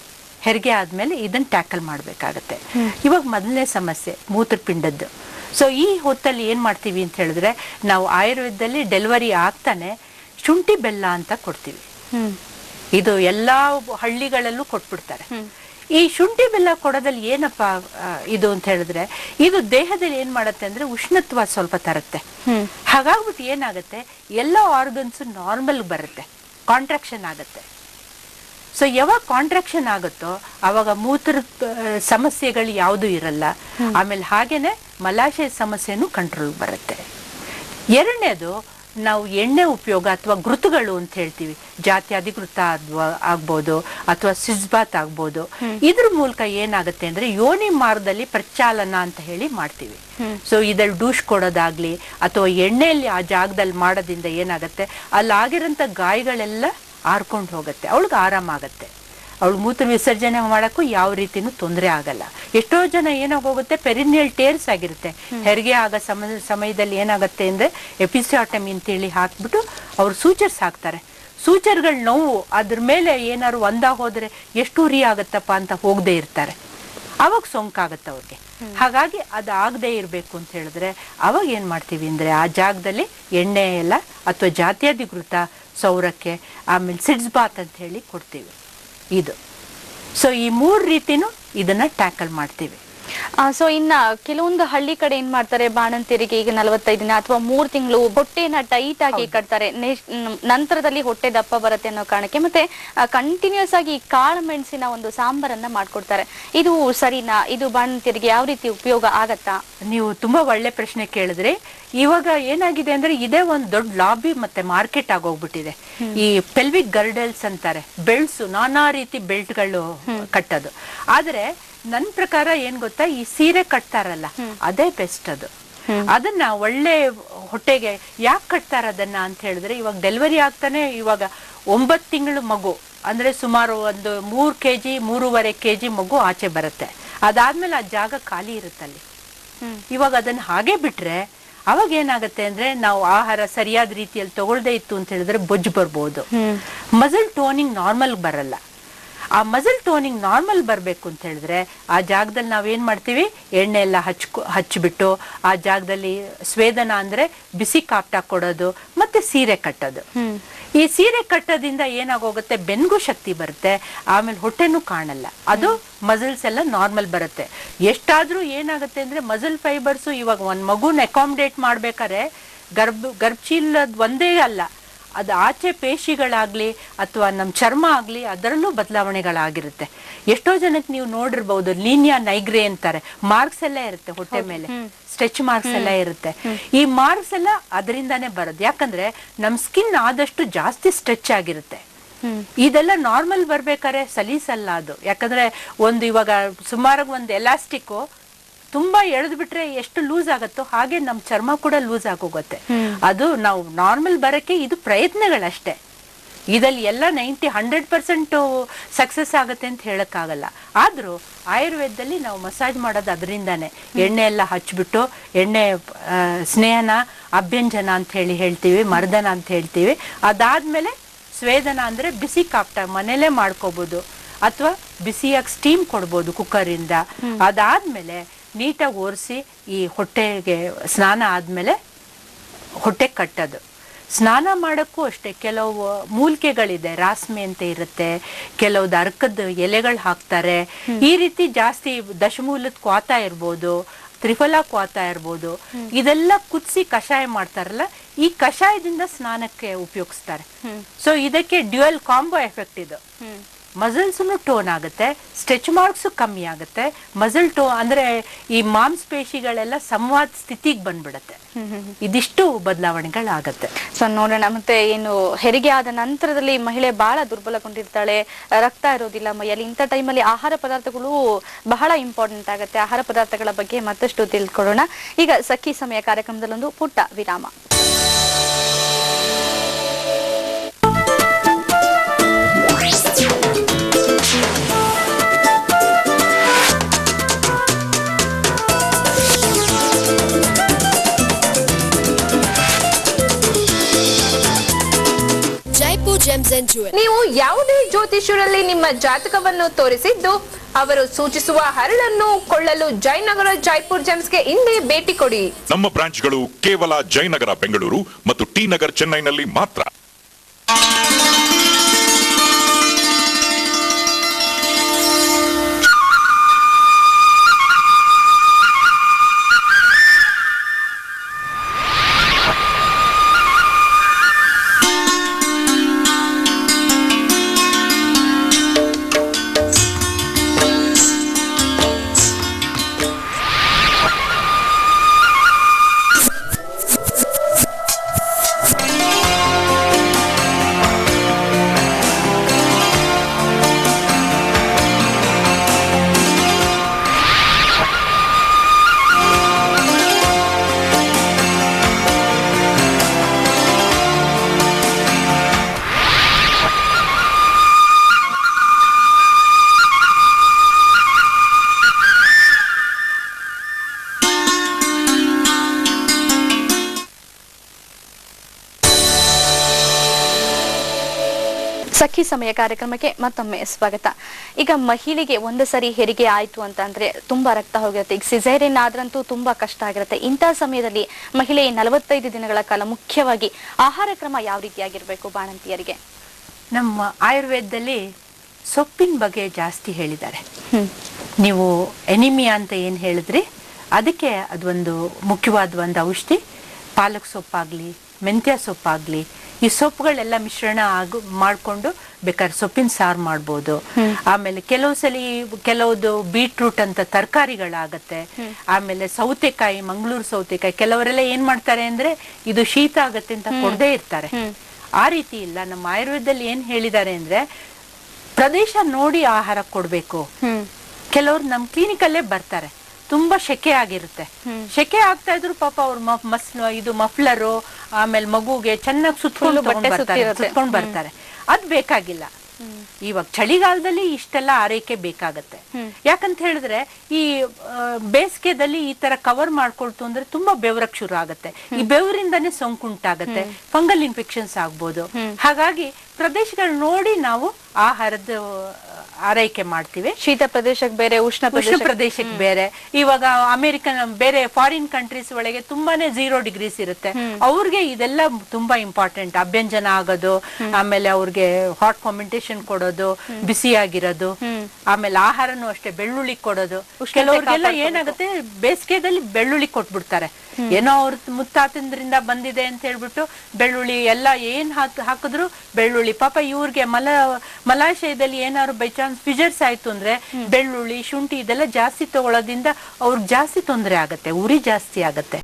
ಹೆರಿಗೆ ಆದ್ಮೇಲೆ ಇದನ್ನ ಟ್ಯಾಕಲ್ ಮಾಡ್ಬೇಕಾಗತ್ತೆ. ಇವಾಗ ಮೊದಲನೇ ಸಮಸ್ಯೆ ಮೂತ್ರಪಿಂಡದ್ದು. ಸೊ ಈ ಹೊತ್ತಲ್ಲಿ ಏನ್ ಮಾಡ್ತೀವಿ ಅಂತ ಹೇಳಿದ್ರೆ, ನಾವು ಆಯುರ್ವೇದದಲ್ಲಿ ಡೆಲಿವರಿ ಆಗ್ತಾನೆ ಶುಂಠಿ ಬೆಲ್ಲ ಅಂತ ಕೊಡ್ತೀವಿ. ಇದು ಎಲ್ಲಾ ಹಳ್ಳಿಗಳಲ್ಲೂ ಕೊಟ್ಬಿಡ್ತಾರೆ. ಈ ಶುಂಠಿ ಬೆಲ್ಲ ಕೊಡೋದಲ್ಲಿ ಏನಪ್ಪ ಇದು ಅಂತ ಹೇಳಿದ್ರೆ, ಇದು ದೇಹದಲ್ಲಿ ಏನ್ ಮಾಡತ್ತೆ ಅಂದ್ರೆ ಉಷ್ಣತ್ವ ಸ್ವಲ್ಪ ತರುತ್ತೆ. ಹಾಗಾಗ್ಬಿಟ್ಟು ಏನಾಗುತ್ತೆ, ಎಲ್ಲ ಆರ್ಗನ್ಸ್ ನಾರ್ಮಲ್ ಬರುತ್ತೆ, ಕಾಂಟ್ರಾಕ್ಷನ್ ಆಗತ್ತೆ. ಸೊ ಯಾವಾಗ ಕಾಂಟ್ರಾಕ್ಷನ್ ಆಗುತ್ತೋ ಅವಾಗ ಮೂತ್ರ ಸಮಸ್ಯೆಗಳು ಯಾವುದು ಇರಲ್ಲ. ಆಮೇಲೆ ಹಾಗೇನೆ ಮಲಾಶಯ ಸಮಸ್ಯೆನೂ ಕಂಟ್ರೋಲ್ ಬರುತ್ತೆ. 2ನೇದು ನಾವು ಎಣ್ಣೆ ಉಪಯೋಗ ಅಥವಾ ಘೃತಗಳು ಅಂತ ಹೇಳ್ತೀವಿ, ಜಾತ್ಯಾಧಿಕೃತ ಆಗ್ಬೋದು ಅಥವಾ ಸಿಜ್ಬಾತ್ ಆಗ್ಬೋದು. ಇದ್ರ ಮೂಲಕ ಏನಾಗುತ್ತೆ ಅಂದ್ರೆ ಯೋನಿ ಮಾರ್ಗದಲ್ಲಿ ಪ್ರಚಾಲನ ಅಂತ ಹೇಳಿ ಮಾಡ್ತೀವಿ. ಸೊ ಇದ್ರಲ್ಲಿ ಡೂಷ್ ಕೊಡೋದಾಗ್ಲಿ ಅಥವಾ ಎಣ್ಣೆಯಲ್ಲಿ ಆ ಜಾಗದಲ್ಲಿ ಮಾಡೋದ್ರಿಂದ ಏನಾಗುತ್ತೆ, ಅಲ್ಲಾಗಿರೋಂಥ ಗಾಯಗಳೆಲ್ಲ ಆರ್ಕೊಂಡು ಹೋಗುತ್ತೆ, ಅವಳಿಗೆ ಆರಾಮಾಗತ್ತೆ, ಅವಳು ಮೂತ್ರ ವಿಸರ್ಜನೆ ಮಾಡೋಕ್ಕೂ ಯಾವ ರೀತಿನೂ ತೊಂದರೆ ಆಗಲ್ಲ. ಎಷ್ಟೋ ಜನ ಏನಾಗೋಗುತ್ತೆ, ಪೆರಿನಿಯಲ್ ಟೇರ್ಸ್ ಆಗಿರುತ್ತೆ, ಹೆರಿಗೆ ಆಗೋ ಸಮಯದಲ್ಲಿ ಏನಾಗುತ್ತೆ ಅಂದ್ರೆ ಎಪಿಸಿಯಾಟಮಿ ಅಂತೇಳಿ ಹಾಕ್ಬಿಟ್ಟು ಅವ್ರು ಸೂಚರ್ಸ್ ಹಾಕ್ತಾರೆ. ಸೂಚರ್ಗಳ ನೋವು ಅದ್ರ ಮೇಲೆ ಏನಾದ್ರು ಒಂದಾಗ ಹೋದ್ರೆ ಎಷ್ಟು ಉರಿ ಆಗತ್ತಪ್ಪ ಅಂತ ಹೋಗದೆ ಇರ್ತಾರೆ, ಅವಾಗ ಸೋಂಕಾಗತ್ತೆ ಅವ್ರಿಗೆ. ಹಾಗಾಗಿ ಅದು ಆಗದೆ ಇರಬೇಕು ಅಂತ ಹೇಳಿದ್ರೆ ಅವಾಗ ಏನ್ ಮಾಡ್ತೀವಿ ಅಂದ್ರೆ ಆ ಜಾಗದಲ್ಲಿ ಎಣ್ಣೆ ಎಲ್ಲ ಅಥವಾ ಜಾತ್ಯಾಧಿಕೃತ ಸೌರಕ್ಕೆ, ಆಮೇಲೆ ಸಿಡ್ಸ್ಬಾತ್ ಅಂತ ಹೇಳಿ ಕೊಡ್ತೀವಿ. ಇದು ಸೊ ಈ 3 ರೀತಿನೂ ಇದನ್ನ ಟ್ಯಾಕಲ್ ಮಾಡ್ತೀವಿ. ಸೊ ಇನ್ನ ಕೆಲವೊಂದು ಹಳ್ಳಿ ಕಡೆ ಏನ್ ಮಾಡ್ತಾರೆ, ಬಾಣಂತಿಯರಿಗೆ ಈಗ 45 ದಿನ ಅಥವಾ 3 ತಿಂಗಳು ಹೊಟ್ಟೆನ ಟೈಟ್ ಆಗಿ ಕಟ್ತಾರೆ, ನಂತರದಲ್ಲಿ ಹೊಟ್ಟೆ ದಪ್ಪ ಬರುತ್ತೆ ಅನ್ನೋ ಕಾರಣಕ್ಕೆ ಮತ್ತೆ ಕಂಟಿನ್ಯೂಸ್ ಆಗಿ ಕಾಳು ಮೆಣಸಿನ ಒಂದು ಸಾಂಬಾರನ್ನ ಮಾಡ್ಕೊಡ್ತಾರೆ. ಇದು ಸರಿನಾ? ಇದು ಬಾಣಂತಿಯರಿಗೆ ಯಾವ ರೀತಿ ಉಪಯೋಗ ಆಗತ್ತಾ? ನೀವು ತುಂಬಾ ಒಳ್ಳೆ ಪ್ರಶ್ನೆ ಕೇಳಿದ್ರಿ. ಇವಾಗ ಏನಾಗಿದೆ ಅಂದ್ರೆ ಇದೇ ಒಂದು ದೊಡ್ಡ ಲಾಬಿ ಮತ್ತೆ ಮಾರ್ಕೆಟ್ ಆಗೋಗ್ಬಿಟ್ಟಿದೆ. ಈ ಪೆಲ್ವಿಕ್ ಗರ್ಡಲ್ಸ್ ಅಂತಾರೆ, ಬೆಲ್ಟ್ಸ್, ನಾನಾ ರೀತಿ ಬೆಲ್ಟ್ಗಳು ಕಟ್ಟೋದು. ಆದ್ರೆ ನನ್ ಪ್ರಕಾರ ಏನ್ ಗೊತ್ತಾ, ಈ ಸೀರೆ ಕಟ್ತಾರಲ್ಲ ಅದೇ ಬೆಸ್ಟ್. ಅದನ್ನ ಒಳ್ಳೆ ಹೊಟ್ಟೆಗೆ ಯಾಕೆ ಕಟ್ತಾರ ಅದನ್ನ ಅಂತ ಹೇಳಿದ್ರೆ, ಇವಾಗ ಡೆಲಿವರಿ ಆಗ್ತಾನೆ ಇವಾಗ 9 ತಿಂಗಳು ಮಗು ಅಂದ್ರೆ ಸುಮಾರು ಒಂದು 3 kg 3.5 kg ಮಗು ಆಚೆ ಬರುತ್ತೆ. ಅದಾದ್ಮೇಲೆ ಆ ಜಾಗ ಖಾಲಿ ಇರುತ್ತಲ್ಲಿ. ಇವಾಗ ಅದನ್ನ ಹಾಗೆ ಬಿಟ್ರೆ ಅವಾಗ ಏನಾಗುತ್ತೆ ಅಂದ್ರೆ ನಾವು ಆಹಾರ ಸರಿಯಾದ ರೀತಿಯಲ್ಲಿ ತಗೊಳ್ದೇ ಇತ್ತು ಅಂತ ಹೇಳಿದ್ರೆ ಬೊಜ್ಜು ಬರ್ಬೋದು. ಮಸಲ್ ಟೋನಿಂಗ್ ನಾರ್ಮಲ್ ಬರಲ್ಲ. ಆ ಮಸಲ್ ಟೋನಿಂಗ್ ನಾರ್ಮಲ್ ಬರ್ಬೇಕು ಅಂತ ಹೇಳಿದ್ರೆ ಆ ಜಾಗದಲ್ಲಿ ನಾವೇನ್ ಮಾಡ್ತೀವಿ, ಎಣ್ಣೆ ಎಲ್ಲ ಹಚ್ಚಿಬಿಟ್ಟು ಆ ಜಾಗದಲ್ಲಿ ಸ್ವೇದನ ಅಂದ್ರೆ ಬಿಸಿ ಕಾಪ್ಟ ಕೊಡೋದು ಮತ್ತೆ ಸೀರೆ ಕಟ್ಟೋದು. ಈ ಸೀರೆ ಕಟ್ಟೋದ್ರಿಂದ ಏನಾಗೋಗುತ್ತೆ, ಬೆನ್ಗೂ ಶಕ್ತಿ ಬರುತ್ತೆ, ಆಮೇಲೆ ಹೊಟ್ಟೆನೂ ಕಾಣಲ್ಲ, ಅದು ಮಸಲ್ಸ್ ಎಲ್ಲ ನಾರ್ಮಲ್ ಬರುತ್ತೆ. ಎಷ್ಟಾದ್ರೂ ಏನಾಗುತ್ತೆ ಅಂದ್ರೆ ಮಸಲ್ ಫೈಬರ್ಸು ಇವಾಗ ಒಂದ್ ಮಗುನ ಅಕಾಮಿಡೇಟ್ ಮಾಡ್ಬೇಕಾದ್ರೆ ಗರ್ಭಚೀಲದ ಒಂದೇ ಅಲ್ಲ, ಅದು ಆಚೆ ಪೇಶಿಗಳಾಗ್ಲಿ ಅಥವಾ ನಮ್ಮ ಚರ್ಮ ಆಗ್ಲಿ ಅದರಲ್ಲೂ ಬದಲಾವಣೆಗಳಾಗಿರುತ್ತೆ. ಎಷ್ಟೋ ಜನಕ್ಕೆ ನೀವು ನೋಡಿರ್ಬಹುದು, ಲೀನಿಯಾ ನೈಗ್ರೆ ಅಂತಾರೆ, ಮಾರ್ಕ್ಸ್ ಎಲ್ಲ ಇರುತ್ತೆ ಹೊಟ್ಟೆ ಮೇಲೆ, ಸ್ಟ್ರೆಚ್ ಮಾರ್ಕ್ಸ್ ಎಲ್ಲ ಇರುತ್ತೆ. ಈ ಮಾರ್ಕ್ಸ್ ಎಲ್ಲ ಅದರಿಂದಾನೇ ಬರೋದು. ಯಾಕಂದ್ರೆ ನಮ್ ಸ್ಕಿನ್ ಆದಷ್ಟು ಜಾಸ್ತಿ ಸ್ಟ್ರೆಚ್ ಆಗಿರುತ್ತೆ. ಇದೆಲ್ಲ ನಾರ್ಮಲ್ ಬರ್ಬೇಕಾದ್ರೆ ಸಲೀಸಲ್ಲ ಅದು. ಯಾಕಂದ್ರೆ ಒಂದು ಇವಾಗ ಸುಮಾರಾಗಿ ಒಂದು ಎಲಾಸ್ಟಿಕ್ ತುಂಬಾ ಎಳೆದು ಬಿಟ್ರೆ ಎಷ್ಟು ಲೂಸ್ ಆಗತ್ತೋ ಹಾಗೆ ನಮ್ ಚರ್ಮ ಕೂಡ ಲೂಸ್ ಆಗೋಗುತ್ತೆ. ಅದು ನಾವು ನಾರ್ಮಲ್ ಬರಕ್ಕೆ ಇದು ಪ್ರಯತ್ನಗಳಷ್ಟೇ. ಇದಲ್ಲಿ ಎಲ್ಲ 90-100% ಸಕ್ಸಸ್ ಆಗುತ್ತೆ ಅಂತ ಹೇಳಕ್ಕಾಗಲ್ಲ. ಆದ್ರೂ ಆಯುರ್ವೇದದಲ್ಲಿ ನಾವು ಮಸಾಜ್ ಮಾಡೋದು ಅದರಿಂದಾನೆ. ಎಣ್ಣೆ ಎಲ್ಲ ಹಚ್ಬಿಟ್ಟು, ಎಣ್ಣೆ ಸ್ನೇಹನ ಅಭ್ಯಂಜನ ಅಂತ ಹೇಳ್ತೀವಿ, ಮರ್ದನ ಅಂತ ಹೇಳ್ತೀವಿ. ಅದಾದ್ಮೇಲೆ ಸ್ವೇದನ ಅಂದ್ರೆ ಬಿಸಿ ಕಾಪ್ಟ ಮನೇಲೆ ಮಾಡ್ಕೋಬಹುದು ಅಥವಾ ಬಿಸಿಯಾಗಿ ಸ್ಟೀಮ್ ಕೊಡ್ಬೋದು ಕುಕ್ಕರಿಂದ. ಅದಾದ್ಮೇಲೆ ನೀಟಾಗಿ ಒರೆಸಿ ಈ ಹೊಟ್ಟೆಗೆ ಸ್ನಾನ ಆದ್ಮೇಲೆ ಹೊಟ್ಟೆ ಕಟ್ಟೋದು. ಸ್ನಾನ ಮಾಡೋಕ್ಕೂ ಅಷ್ಟೇ ಕೆಲವು ಮೂಲಿಕೆಗಳಿದೆ, ರಾಸ್ಮೆ ಅಂತ ಇರುತ್ತೆ, ಕೆಲವ್ದು ಅರ್ಕದ ಎಲೆಗಳು ಹಾಕ್ತಾರೆ. ಈ ರೀತಿ ಜಾಸ್ತಿ ದಶಮೂಲದ ಕ್ವಾತ ಇರ್ಬೋದು, ತ್ರಿಫಲ ಕ್ವಾತ ಇರ್ಬೋದು, ಇದೆಲ್ಲ ಕುದಿಸಿ ಕಷಾಯ ಮಾಡ್ತಾರಲ್ಲ, ಈ ಕಷಾಯದಿಂದ ಸ್ನಾನಕ್ಕೆ ಉಪಯೋಗಿಸ್ತಾರೆ. ಸೊ ಇದಕ್ಕೆ ಡ್ಯುಯಲ್ ಕಾಂಬೋ ಎಫೆಕ್ಟ್ ಇದು. ಮಸಲ್ಸ್ನು ಟೋನ್ ಆಗುತ್ತೆ, ಸ್ಟ್ರೆಚ್ ಮಾರ್ಕ್ಸ್ ಕಮ್ಮಿ ಆಗುತ್ತೆ, ಮಸಲ್ ಅಂದ್ರೆ ಈ ಮಾಂಸಪೇಶಿಗಳೆಲ್ಲ ಸಂವಾದ ಸ್ಥಿತಿಗೆ ಬಂದ್ಬಿಡತ್ತೆ. ಇದಿಷ್ಟು ಬದಲಾವಣೆಗಳಾಗತ್ತೆ. ಸೊ ನೋಡೋಣ. ಮತ್ತೆ ಏನು ಹೆರಿಗೆ ಆದ ನಂತರದಲ್ಲಿ ಮಹಿಳೆ ಬಹಳ ದುರ್ಬಲಗೊಂಡಿರ್ತಾಳೆ, ರಕ್ತ ಇರೋದಿಲ್ಲ ಮೈಯಲ್ಲಿ. ಇಂಥ ಟೈಮಲ್ಲಿ ಆಹಾರ ಪದಾರ್ಥಗಳು ಬಹಳ ಇಂಪಾರ್ಟೆಂಟ್ ಆಗುತ್ತೆ. ಆಹಾರ ಪದಾರ್ಥಗಳ ಬಗ್ಗೆ ಮತ್ತಷ್ಟು ತಿಳ್ಕೊಳ್ಳೋಣ. ಈಗ ಸಖಿ ಸಮಯ ಕಾರ್ಯಕ್ರಮದಲ್ಲೊಂದು ಪುಟ್ಟ ವಿರಾಮ. ನೀವು ಯಾವುದೇ ಜ್ಯೋತಿಷ್ಯರಲ್ಲಿ ನಿಮ್ಮ ಜಾತಕವನ್ನು ತೋರಿಸಿದ್ದು ಅವರು ಸೂಚಿಸುವ ಹರಳನ್ನು ಕೊಳ್ಳಲು ಜಯನಗರ ಜೈಪುರ್ ಜೆಮ್ಸ್ಗೆ ಇಂದೇ ಭೇಟಿ ಕೊಡಿ. ನಮ್ಮ ಬ್ರಾಂಚ್ಗಳು ಕೇವಲ ಜಯನಗರ ಬೆಂಗಳೂರು ಮತ್ತು ಟಿ ನಗರ್ ಚೆನ್ನೈನಲ್ಲಿ ಮಾತ್ರ. ಸಖಿ ಸಮಯ ಕಾರ್ಯಕ್ರಮಕ್ಕೆ ಮತ್ತೊಮ್ಮೆ ಸ್ವಾಗತ. ಈಗ ಮಹಿಳೆಗೆ ಒಂದು ಸರಿ ಹೆರಿಗೆ ಆಯ್ತು ಅಂತಂದ್ರೆ ತುಂಬಾ ರಕ್ತ ಹೋಗಿರುತ್ತೆ. ಈಗ ಸಿಸೇರಿಯನ್ ಆದ್ರಂತೂ ತುಂಬಾ ಕಷ್ಟ ಆಗಿರುತ್ತೆ. ಇಂತಹ ಸಮಯದಲ್ಲಿ ಮಹಿಳೆ 45 ದಿನಗಳ ಕಾಲ ಮುಖ್ಯವಾಗಿ ಆಹಾರ ಕ್ರಮ ಯಾವ ರೀತಿಯಾಗಿರ್ಬೇಕು ಬಾಣಂತಿಯರಿಗೆ? ನಮ್ಮ ಆಯುರ್ವೇದದಲ್ಲಿ ಸೊಪ್ಪಿನ ಬಗ್ಗೆ ಜಾಸ್ತಿ ಹೇಳಿದ್ದಾರೆ. ನೀವು ಎನಿಮಿಯಾ ಅಂತ ಏನು ಹೇಳಿದ್ರಿ, ಅದಕ್ಕೆ ಅದೊಂದು ಮುಖ್ಯವಾದ ಒಂದು ಔಷಧಿ. ಪಾಲಕ್ ಸೊಪ್ಪಾಗ್ಲಿ, ಮೆಂತ್ಯ ಸೊಪ್ಪಾಗ್ಲಿ, ಈ ಸೊಪ್ಪುಗಳೆಲ್ಲ ಮಿಶ್ರಣ ಮಾಡಿಕೊಂಡು ಬೇಕಾದ್ರೆ ಸೊಪ್ಪಿನ ಸಾರು ಮಾಡ್ಬೋದು. ಆಮೇಲೆ ಕೆಲವುದು ಬೀಟ್ರೂಟ್ ಅಂತ ತರಕಾರಿಗಳಾಗತ್ತೆ. ಆಮೇಲೆ ಸೌತೆಕಾಯಿ, ಮಂಗಳೂರು ಸೌತೆಕಾಯಿ, ಕೆಲವರೆಲ್ಲ ಏನ್ ಮಾಡ್ತಾರೆ ಅಂದ್ರೆ ಇದು ಶೀತ ಆಗತ್ತೆ ಅಂತ ಕೊಡದೇ ಇರ್ತಾರೆ. ಆ ರೀತಿ ಇಲ್ಲ. ನಮ್ಮ ಆಯುರ್ವೇದದಲ್ಲಿ ಏನ್ ಹೇಳಿದ್ದಾರೆ ಅಂದ್ರೆ ಪ್ರದೇಶ ನೋಡಿ ಆಹಾರ ಕೊಡ್ಬೇಕು. ಕೆಲವ್ರು ನಮ್ ಕ್ಲಿನಿಕಲ್ಲೇ ಬರ್ತಾರೆ, ತುಂಬಾ ಶೆಕೆ ಆಗಿರುತ್ತೆ. ಶೆಕೆ ಆಗ್ತಾ ಇದ್ರು ಪಾಪ ಅವ್ರು ಇದು ಮಫ್ಲರು, ಆಮೇಲೆ ಮಗುಗೆ ಚೆನ್ನಾಗಿ ಸುತ್ಕೊಂಡು ಬರ್ತಾರೆ. ಅದ್ ಬೇಕಾಗಿಲ್ಲ. ಇವಾಗ ಚಳಿಗಾಲದಲ್ಲಿ ಇಷ್ಟೆಲ್ಲ ಆರೈಕೆ ಬೇಕಾಗತ್ತೆ. ಯಾಕಂತ ಹೇಳಿದ್ರೆ ಈ ಬೇಸಿಗೆದಲ್ಲಿ ಈ ತರ ಕವರ್ ಮಾಡ್ಕೊಳ್ತು ಅಂದ್ರೆ ತುಂಬಾ ಬೆವರಕ್ ಶುರು ಆಗತ್ತೆ. ಈ ಬೆವರಿಂದಾನೇ ಸೋಂಕುಂಟಾಗತ್ತೆ, ಫಂಗಲ್ ಇನ್ಫೆಕ್ಷನ್ಸ್ ಆಗ್ಬೋದು. ಹಾಗಾಗಿ ಪ್ರದೇಶಗಳು ನೋಡಿ ನಾವು ಆಹಾರದ ಆರೈಕೆ ಮಾಡ್ತೀವಿ. ಶೀತ ಪ್ರದೇಶಕ್ಕೆ ಬೇರೆ, ಉಷ್ಣ ಪ್ರದೇಶಕ್ಕೆ ಬೇರೆ. ಇವಾಗ ಅಮೆರಿಕನ್ ಬೇರೆ ಫಾರಿನ್ ಕಂಟ್ರೀಸ್ ಒಳಗೆ ತುಂಬಾನೇ 0 ಡಿಗ್ರೀಸ್ ಇರುತ್ತೆ. ಅವ್ರಿಗೆ ಇದೆಲ್ಲ ತುಂಬಾ ಇಂಪಾರ್ಟೆಂಟ್. ಅಭ್ಯಂಜನ ಆಗೋದು, ಆಮೇಲೆ ಅವ್ರಿಗೆ ಹಾಟ್ ಫರ್ಮೆಂಟೇಶನ್ ಕೊಡೋದು, ಬಿಸಿಯಾಗಿರೋದು, ಆಮೇಲೆ ಆಹಾರನು ಅಷ್ಟೇ ಬೆಳ್ಳುಳ್ಳಿ ಕೊಡೋದು. ಕೆಲವ್ರಿಗೆಲ್ಲ ಏನಾಗುತ್ತೆ, ಬೇಸಿಗೆದಲ್ಲಿ ಬೆಳ್ಳುಳ್ಳಿ ಕೊಟ್ಬಿಡ್ತಾರೆ. ಏನೋ ಅವ್ರ ಮುತ್ತಾತಂದ್ರಿಂದ ಬಂದಿದೆ ಅಂತ ಹೇಳ್ಬಿಟ್ಟು ಬೆಳ್ಳುಳ್ಳಿ ಎಲ್ಲ ಏನ್ ಹಾಕಿದ್ರು ಬೆಳ್ಳುಳ್ಳಿ. ಪಾಪ ಇವ್ರಿಗೆ ಮಲಾಶಯದಲ್ಲಿ ಏನಾದ್ರು ಬೈ ಚಾನ್ಸ್ ಫಿಜರ್ಸ್ ಆಯ್ತು ಅಂದ್ರೆ ಬೆಳ್ಳುಳ್ಳಿ, ಶುಂಠಿ ಇದೆಲ್ಲ ಜಾಸ್ತಿ ತಗೊಳ್ಳೋದ್ರಿಂದ ಅವ್ರಿಗೆ ಜಾಸ್ತಿ ತೊಂದರೆ ಆಗತ್ತೆ, ಉರಿ ಜಾಸ್ತಿ ಆಗತ್ತೆ.